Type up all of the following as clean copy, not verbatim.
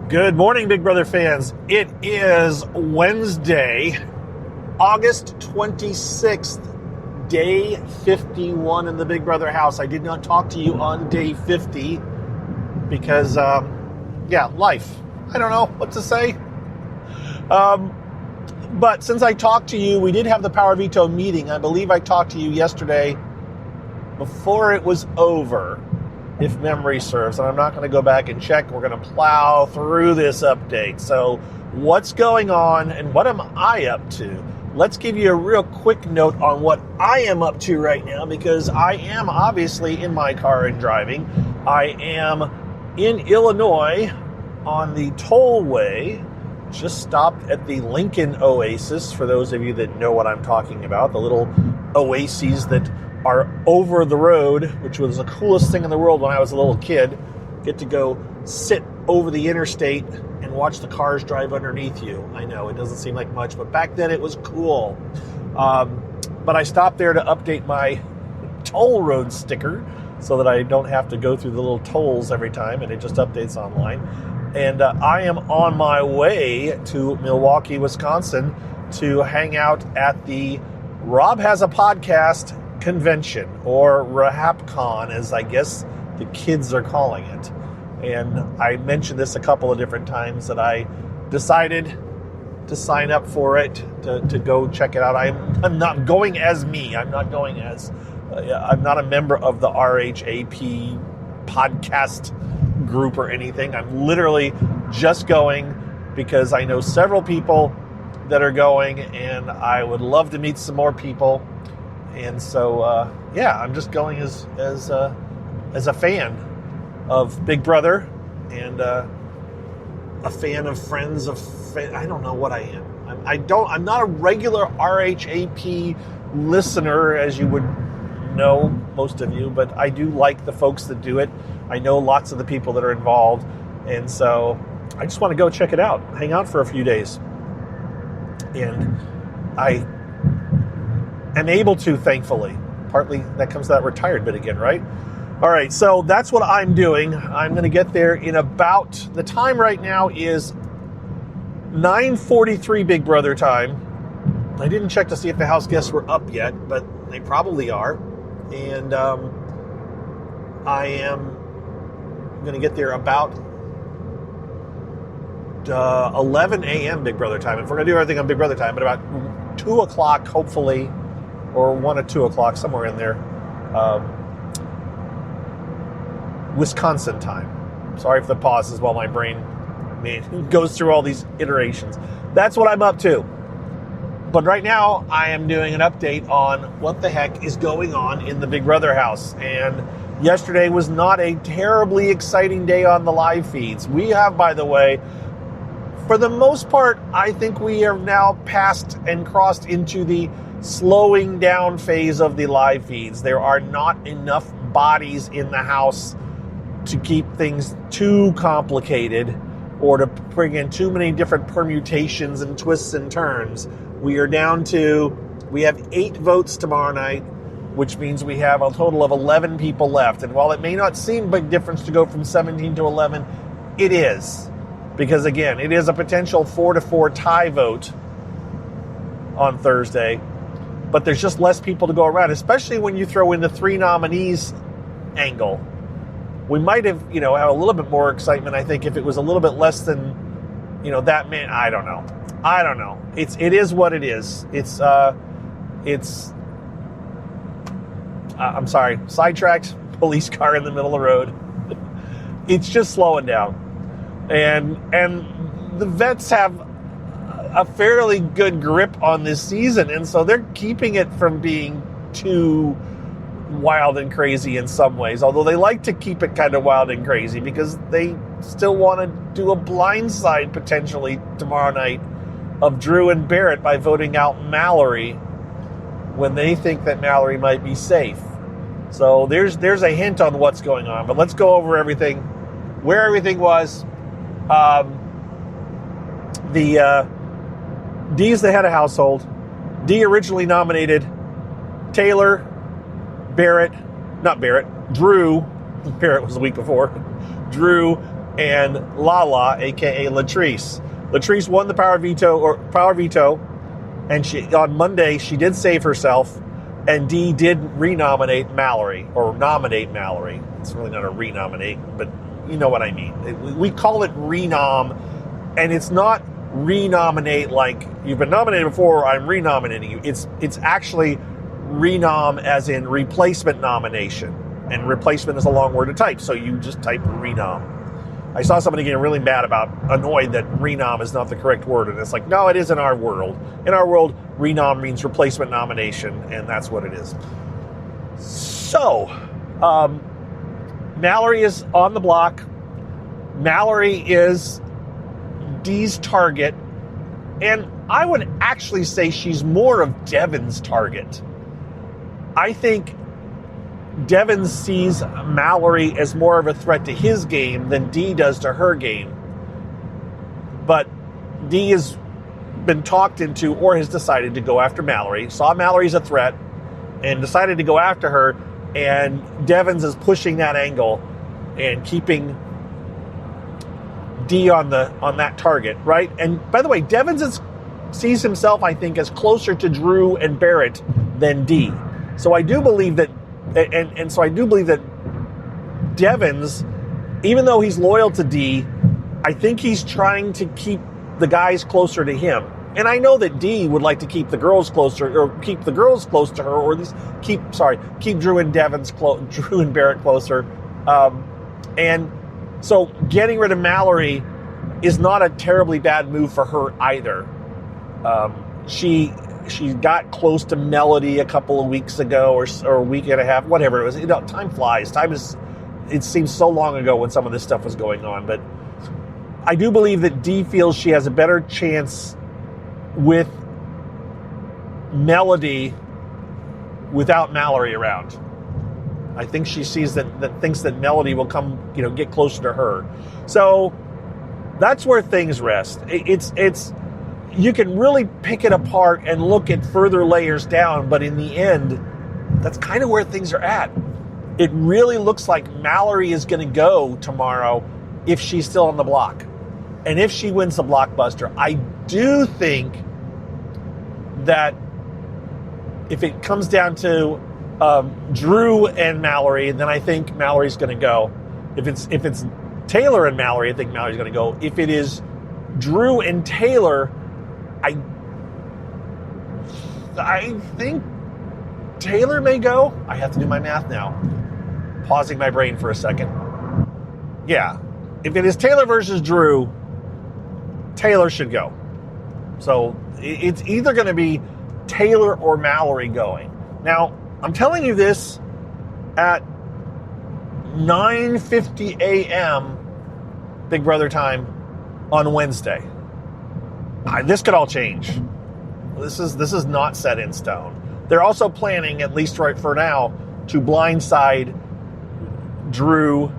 Good morning, Big Brother fans. It is Wednesday, August 26th, day 51 in the Big Brother house. I did not talk to you on day 50 because, life. I don't know what to say. But since I talked to you, we did have the Power Veto meeting. I believe I talked to you yesterday before it was over, if memory serves, and I'm not going to go back and check. We're going to plow through this update. So what's going on and what am I up to? Let's give you a real quick note on what I am up to right now, because I am obviously in my car and driving. I am in Illinois on the tollway. Just stopped at the Lincoln Oasis, for those of you that know what I'm talking about, the little oases that are over the road, which was the coolest thing in the world when I was a little kid. Get to go sit over the interstate and watch the cars drive underneath you. I know, it doesn't seem like much, but back then it was cool. But I stopped there to update my toll road sticker so that I don't have to go through the little tolls every time, and it just updates online. And I am on my way to Milwaukee, Wisconsin to hang out at the Rob Has a Podcast convention, or RHAPCon, as I guess the kids are calling it. And I mentioned this a couple of different times that I decided to sign up for it, to go check it out. I'm not going as me. I'm not going as... I'm not a member of the RHAP podcast group or anything. I'm literally just going because I know several people that are going, and I would love to meet some more people. And so, I'm just going as a fan of Big Brother and a fan of Friends of. I don't know what I am. I'm not a regular RHAP listener, as you would know, most of you, but I do like the folks that do it. I know lots of the people that are involved, and so I just want to go check it out, hang out for a few days, and I am able to, thankfully. Partly that comes to that retired bit again, right? All right, so that's what I'm doing. I'm going to get there in about, the time right now is 9:43 Big Brother time. I didn't check to see if the house guests were up yet, but they probably are. And I am going to get there about 11 a.m. Big Brother time. If we're going to do everything on Big Brother time, but about 2 o'clock, hopefully, or 1 or 2 o'clock, somewhere in there, Wisconsin time. Sorry for the pauses while my brain goes through all these iterations. That's what I'm up to. But right now, I am doing an update on what the heck is going on in the Big Brother house. And yesterday was not a terribly exciting day on the live feeds. We have, by the way, for the most part, I think we have now passed and crossed into the slowing down phase of the live feeds. There are not enough bodies in the house to keep things too complicated or to bring in too many different permutations and twists and turns. We are down to, we have 8 votes tomorrow night, which means we have a total of 11 people left. And while it may not seem a big difference to go from 17 to 11, it is. Because again, it is a potential 4-4 tie vote on Thursday. But there's just less people to go around, especially when you throw in the 3 nominees angle. We might have, have a little bit more excitement, I think, if it was a little bit less than, that man. I don't know. It is what it is. I'm sorry, sidetracked, police car in the middle of the road. It's just slowing down. And the vets have a fairly good grip on this season, and so they're keeping it from being too wild and crazy in some ways, although they like to keep it kind of wild and crazy because they still want to do a blindside potentially tomorrow night of Drew and Barrett by voting out Mallory when they think that Mallory might be safe. So there's a hint on what's going on, but let's go over everything, where everything was. Dee's the head of household. Dee originally nominated Taylor, Drew. Barrett was the week before. Drew, and Lala, aka Latrice. Latrice won the power veto, and she on Monday she did save herself, and Dee did nominate Mallory. It's really not a renominate, but you know what I mean. We call it renom, and it's not renominate like you've been nominated before, I'm renominating you. It's actually renom as in replacement nomination, and replacement is a long word to type, so you just type renom. I saw somebody getting really annoyed that renom is not the correct word, and it's like, no, it is in our world. In our world, renom means replacement nomination, and that's what it is. So, Mallory is on the block. Mallory is Dee's target, and I would actually say she's more of Devin's target. I think Devin sees Mallory as more of a threat to his game than Dee does to her game. But Dee has been talked into or has decided to go after Mallory, saw Mallory's a threat, and decided to go after her, and Devins is pushing that angle and keeping Dee on that target, right? And by the way, Devins sees himself, I think, as closer to Drew and Barrett than Dee. So I do believe that so I do believe that Devins, even though he's loyal to Dee, I think he's trying to keep the guys closer to him. And I know that Dee would like to keep the girls closer, or keep the girls close to her, or at least keep Drew and Drew and Barrett closer. And so getting rid of Mallory is not a terribly bad move for her either. She got close to Melody a couple of weeks ago, or a week and a half, whatever it was. Time flies. It seems so long ago when some of this stuff was going on. But I do believe that Dee feels she has a better chance with Melody without Mallory around. I think she sees thinks that Melody will come, get closer to her. So that's where things rest. It's you can really pick it apart and look at further layers down, but in the end, that's kind of where things are at. It really looks like Mallory is going to go tomorrow if she's still on the block. And if she wins the blockbuster, I do think that if it comes down to Drew and Mallory, then I think Mallory's going to go. If it's Taylor and Mallory, I think Mallory's going to go. If it is Drew and Taylor, I think Taylor may go. I have to do my math now. Pausing my brain for a second. Yeah. If it is Taylor versus Drew, Taylor should go. So it's either going to be Taylor or Mallory going. Now, I'm telling you this at 9:50 a.m. Big Brother time on Wednesday. This could all change. This is not set in stone. They're also planning, at least right for now, to blindside Drew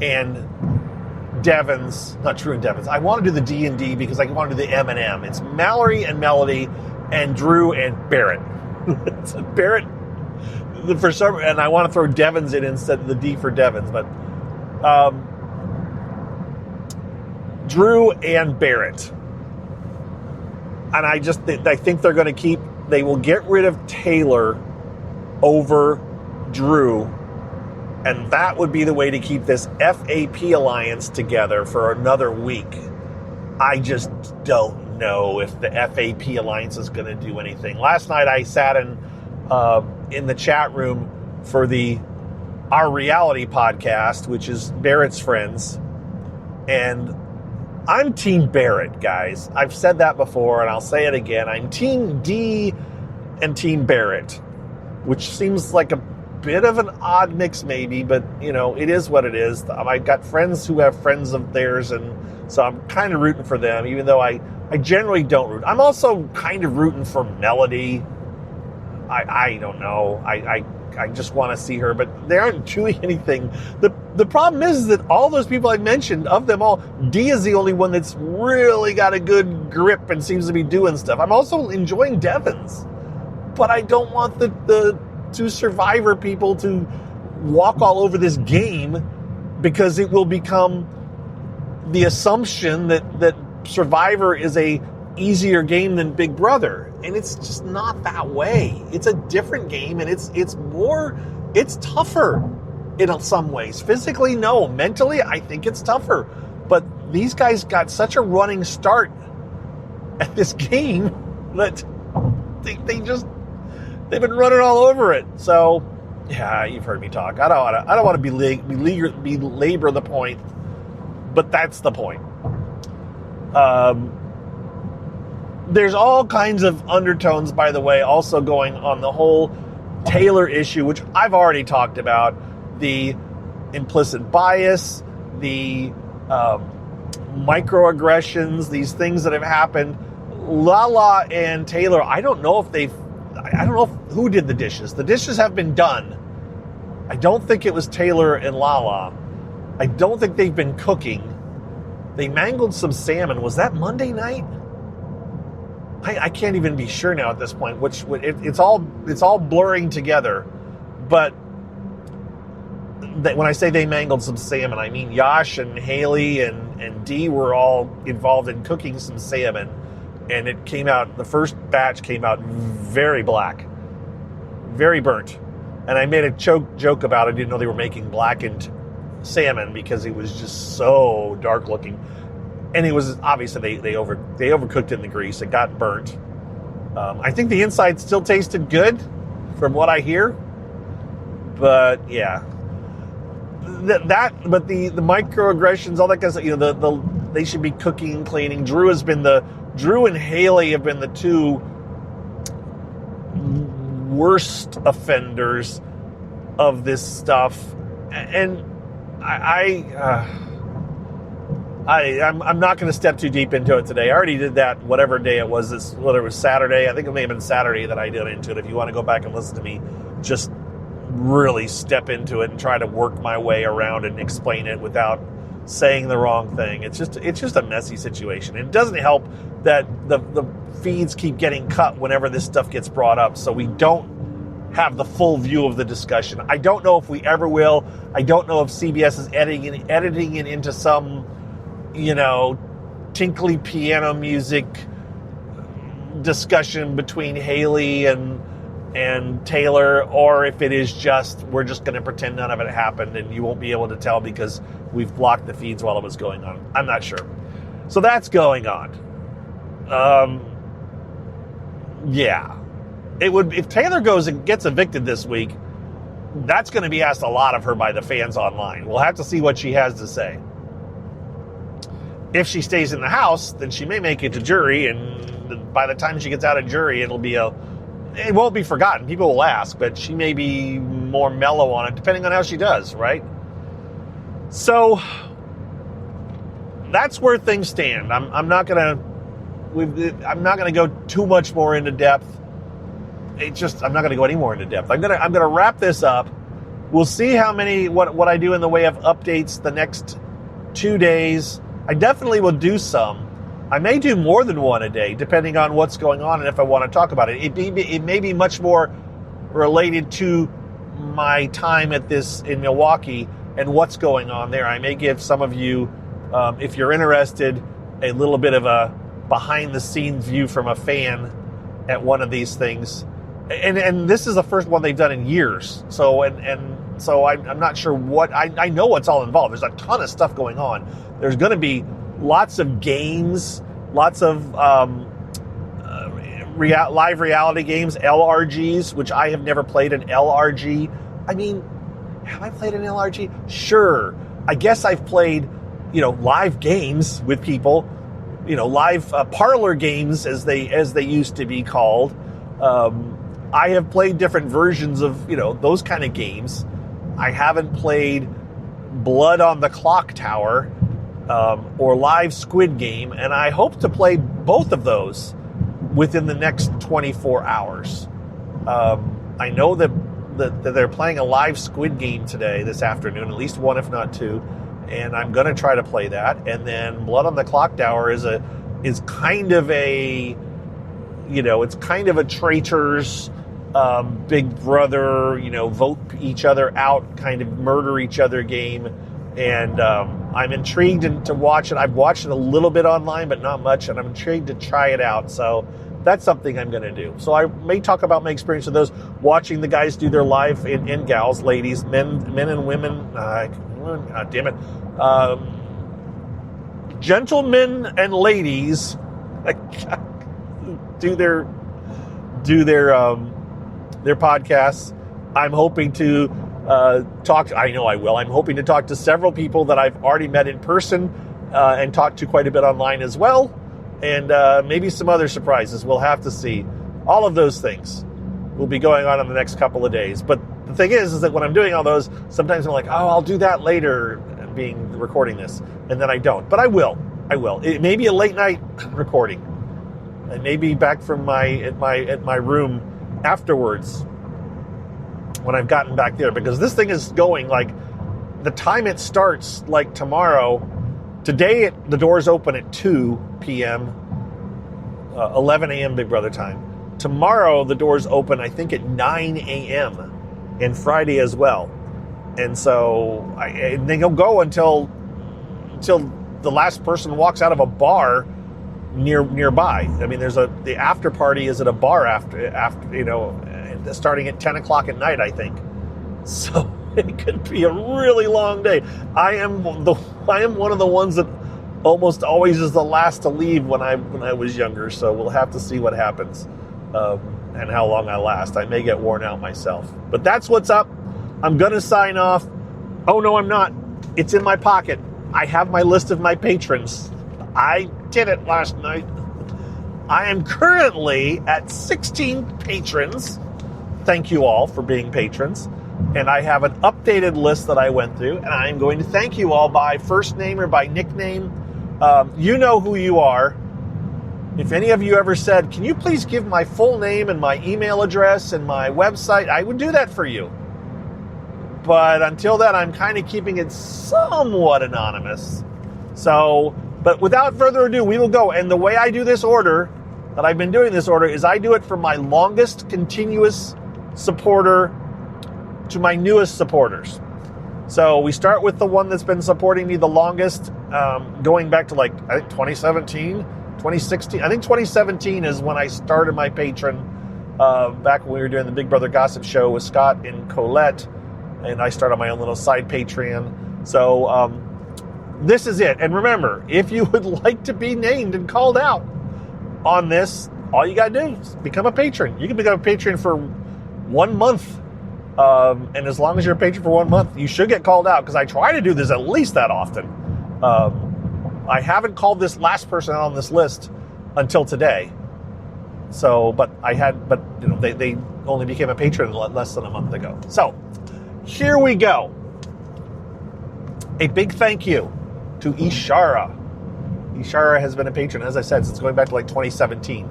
and Devins. Not Drew and Devins. I want to do the D&D because I want to do the M&M. It's Mallory and Melody and Drew and Barrett. It's Barrett for some, and I want to throw Devins in instead of the D for Devins, but Drew and Barrett. And I think they're going to they will get rid of Taylor over Drew, and that would be the way to keep this FAP alliance together for another week. I just don't know if the FAP alliance is going to do anything. Last night I sat in the chat room for Our Reality podcast, which is Barrett's friends, and I'm Team Barrett, guys. I've said that before, and I'll say it again. I'm Team Dee and Team Barrett, which seems like a bit of an odd mix maybe, but, it is what it is. I've got friends who have friends of theirs, and so I'm kind of rooting for them, even though I generally don't root. I'm also kind of rooting for Melody. I don't know. I just want to see her, but they aren't doing anything. The problem is that all those people I mentioned, of them all, Dee is the only one that's really got a good grip and seems to be doing stuff. I'm also enjoying Devins, but I don't want the two Survivor people to walk all over this game, because it will become the assumption that Survivor is a easier game than Big Brother, and it's just not that way. It's a different game, and it's tougher in some ways. Physically, no. Mentally, I think it's tougher. But these guys got such a running start at this game that they've been running all over it. So, yeah, you've heard me talk. I don't want to belabor the point, but that's the point. There's all kinds of undertones, by the way, also going on the whole Taylor issue, which I've already talked about. The implicit bias, the microaggressions, these things that have happened. Lala and Taylor, I don't know who did the dishes. The dishes have been done. I don't think it was Taylor and Lala. I don't think they've been cooking. They mangled some salmon. Was that Monday night? I can't even be sure now at this point. It's all blurring together. But when I say they mangled some salmon, I mean Yash and Haley and Dee were all involved in cooking some salmon, and it came out. The first batch came out very black, very burnt. And I made a joke about it. I didn't know they were making blackened salmon because it was just so dark looking. And it was obviously they overcooked it in the grease. It got burnt. I think the inside still tasted good, from what I hear. But yeah, but the microaggressions, all that kind of stuff. They should be cooking and cleaning. Drew and Haley have been the two worst offenders of this stuff, and I'm not going to step too deep into it today. I already did that whatever day it was, whether it was Saturday. I think it may have been Saturday that I did into it. If you want to go back and listen to me, just really step into it and try to work my way around and explain it without saying the wrong thing. It's just a messy situation. And it doesn't help that the feeds keep getting cut whenever this stuff gets brought up, so we don't have the full view of the discussion. I don't know if we ever will. I don't know if CBS is editing it into some tinkly piano music discussion between Haley and Taylor, or if it is we're just going to pretend none of it happened and you won't be able to tell because we've blocked the feeds while it was going on. I'm not sure. So that's going on. Yeah. If Taylor goes and gets evicted this week, that's going to be asked a lot of her by the fans online. We'll have to see what she has to say. If she stays in the house, then she may make it to jury, and by the time she gets out of jury, it won't be forgotten. People will ask, but she may be more mellow on it, depending on how she does, right? So that's where things stand. I'm not gonna go too much more into depth. I'm not gonna go any more into depth. I'm gonna wrap this up. We'll see what I do in the way of updates the next 2 days. I definitely will do some. I may do more than one a day, depending on what's going on and if I want to talk about it. It may be much more related to my time in Milwaukee and what's going on there. I may give some of you, if you're interested, a little bit of a behind-the-scenes view from a fan at one of these things. And this is the first one they've done in years. So I'm not sure what I know what's all involved. There's a ton of stuff going on. There's going to be lots of games, lots of live reality games, LRGs, which I have never played an LRG. I mean, have I played an LRG? Sure. I guess I've played, live games with people, live parlor games as they used to be called. I have played different versions of, those kind of games. I haven't played Blood on the Clock Tower or live Squid Game, and I hope to play both of those within the next 24 hours. I know that they're playing a live Squid Game this afternoon, at least one, if not two, and I'm going to try to play that. And then Blood on the Clock Tower is kind of a, it's kind of a traitors, Big Brother, vote each other out, kind of murder each other game. And I'm intrigued to watch it. I've watched it a little bit online, but not much, and I'm intrigued to try it out. So that's something I'm going to do. So I may talk about my experience with those, watching the guys do their live, and gals, ladies, men and women. Damn it. Gentlemen and ladies do their podcasts. I'm hoping to talk. I know I will. I'm hoping to talk to several people that I've already met in person and talked to quite a bit online as well, and maybe some other surprises. We'll have to see. All of those things will be going on in the next couple of days. But the thing is that when I'm doing all those, sometimes I'm like, oh, I'll do that later, being recording this, and then I don't. But I will. It may be a late night recording. I may be back from my room afterwards when I've gotten back there, because this thing is going like the time it starts, like tomorrow. Today the doors open at 2 p.m. 11 a.m. Big Brother time. Tomorrow the doors open, I think, at 9 a.m. and Friday as well. And so they don't go until the last person walks out of a bar nearby. I mean, the after party is at a bar after starting at 10 o'clock at night, I think. So it could be a really long day. I am one of the ones that almost always is the last to leave when I was younger. So we'll have to see what happens and how long I last. I may get worn out myself. But that's what's up. I'm going to sign off. Oh, no, I'm not. It's in my pocket. I have my list of my patrons. I did it last night. I am currently at 16 patrons. Thank you all for being patrons. And I have an updated list that I went through, and I'm going to thank you all by first name or by nickname. You know who you are. If any of you ever said, can you please give my full name and my email address and my website, I would do that for you. But until then, I'm kind of keeping it somewhat anonymous. So, but without further ado, we will go. And the way I do this order, that I've been doing this order, is I do it from my longest continuous supporter to my newest supporters. So we start with the one that's been supporting me the longest, going back to like, I think 2017, 2016. I think 2017 is when I started my patron, back when we were doing the Big Brother Gossip Show with Scott and Colette. And I started my own little side Patreon. So this is it. And remember, if you would like to be named and called out on this, all you got to do is become a patron. You can become a patron for 1 month. And as long as you're a patron for 1 month, you should get called out, because I try to do this at least that often. I haven't called this last person out on this list until today. So, but they only became a patron less than a month ago. So, here we go. A big thank you to Ishara. Ishara has been a patron, as I said, since going back to like 2017.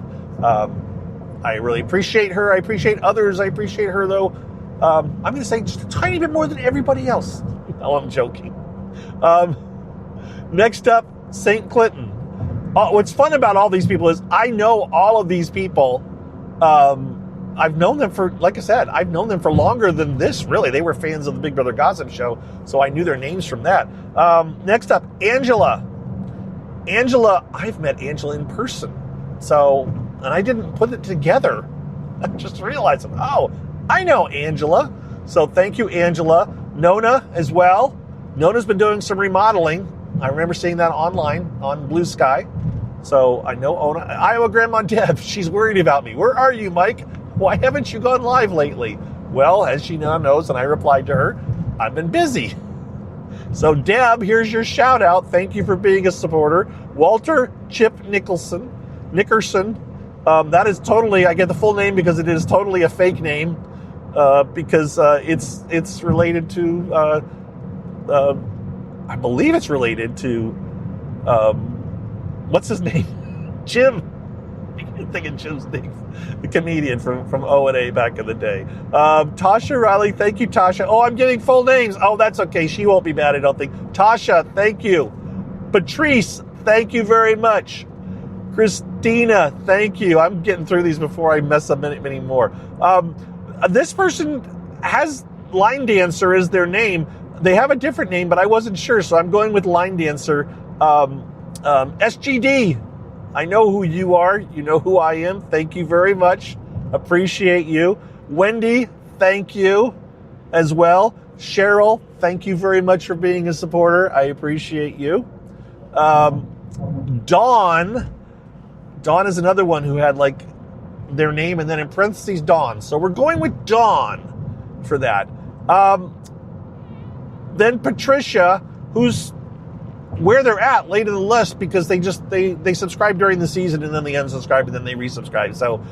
I really appreciate her. I appreciate others. I appreciate her, though. I'm going to say just a tiny bit more than everybody else. No, I'm joking. Next up, St. Clinton. What's fun about all these people is I know all of these people. I've known them for, like I said, I've known them for longer than this, really. They were fans of the Big Brother Gossip Show, so I knew their names from that. Next up, Angela. Angela, I've met Angela in person. So, and I didn't put it together. I just realized, oh, I know Angela. So thank you, Angela. Nona as well. Nona's been doing some remodeling. I remember seeing that online on Blue Sky. So I know Ona. Iowa Grandma Deb, she's worried about me. Where are you, Mike? Why haven't you gone live lately? Well, as she now knows, and I replied to her, I've been busy. So Deb, here's your shout out. Thank you for being a supporter. Walter Chip Nickerson. That is totally, I get the full name because it is totally a fake name, because it's related to, I believe it's related to, what's his name? Jim. I'm thinking Jim's name. The comedian from O&A back in the day. Tasha Riley, thank you, Tasha. Oh, I'm getting full names. Oh, that's okay. She won't be mad, I don't think. Tasha, thank you. Patrice, thank you very much. Christina, thank you. I'm getting through these before I mess up many more. This person has Line Dancer as their name. They have a different name, but I wasn't sure, so I'm going with Line Dancer. SGD, I know who you are. You know who I am. Thank you very much. Appreciate you. Wendy, thank you as well. Cheryl, thank you very much for being a supporter. I appreciate you. Dawn is another one who had like their name and then in parentheses Dawn. So we're going with Dawn for that. Then Patricia, who's where they're at late in the list because they subscribe during the season and then they unsubscribe and then they resubscribe. So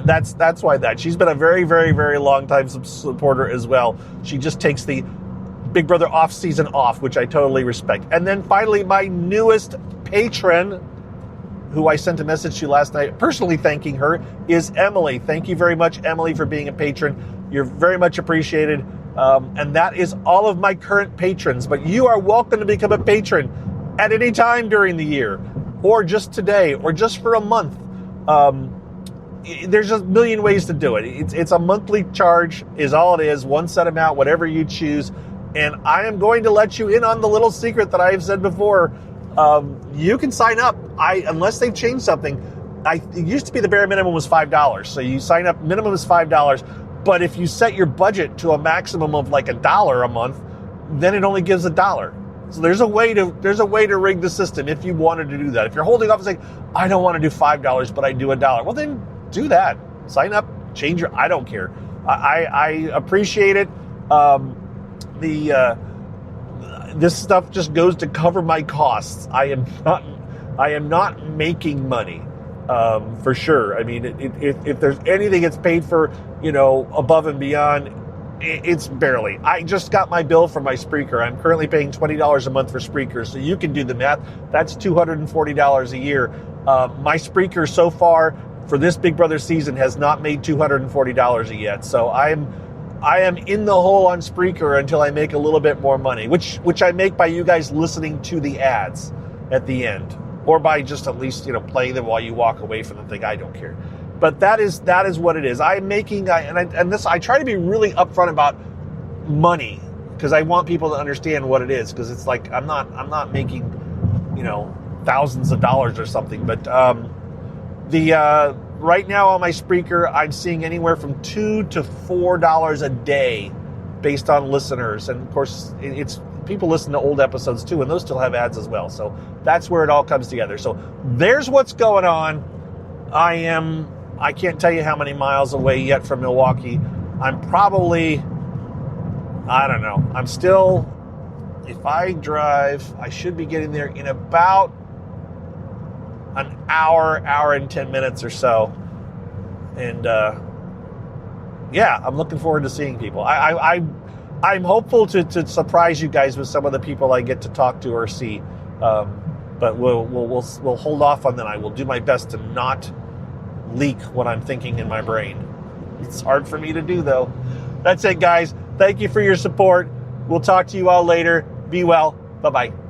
that's why that. She's been a very, very, very long time supporter as well. She just takes the Big Brother off season off, which I totally respect. And then finally, my newest patron, who I sent a message to last night, personally thanking her, is Emily. Thank you very much, Emily, for being a patron. You're very much appreciated. And that is all of my current patrons. But you are welcome to become a patron at any time during the year, or just today, or just for a month. There's a million ways to do it. It's a monthly charge is all it is, one set amount, whatever you choose. And I am going to let you in on the little secret that I've said before. You can sign up. Unless they've changed something. It used to be the bare minimum was $5. So you sign up, minimum is $5. But if you set your budget to a maximum of like $1 a month, then it only gives $1. So there's a way to rig the system if you wanted to do that. If you're holding off and saying, I don't want to do $5, but I do $1. Well, then do that. Sign up, change I don't care. I appreciate it. This stuff just goes to cover my costs. I am not making money, for sure. I mean, if there's anything that's paid for, above and beyond, it's barely. I just got my bill for my Spreaker. I'm currently paying $20 a month for Spreaker, so you can do the math. That's $240 a year. My Spreaker so far for this Big Brother season has not made $240 yet. So I am in the hole on Spreaker until I make a little bit more money, which I make by you guys listening to the ads at the end, or by just at least playing them while you walk away from the thing. I don't care. But that is what it is. I'm making, I try to be really upfront about money because I want people to understand what it is. Because it's like I'm not making, thousands of dollars or something. But right now on my Spreaker, I'm seeing anywhere from $2 to $4 a day, based on listeners. And of course, it's people listen to old episodes too, and those still have ads as well. So that's where it all comes together. So there's what's going on. I can't tell you how many miles away yet from Milwaukee. I'm probably, I don't know. I'm still, if I drive, I should be getting there in about an hour and 10 minutes or so. And I'm looking forward to seeing people. I'm hopeful to surprise you guys with some of the people I get to talk to or see. But we'll hold off on that. I will do my best to not leak what I'm thinking in my brain. It's hard for me to do, though. That's it, guys. Thank you for your support. We'll talk to you all later. Be well. Bye-bye.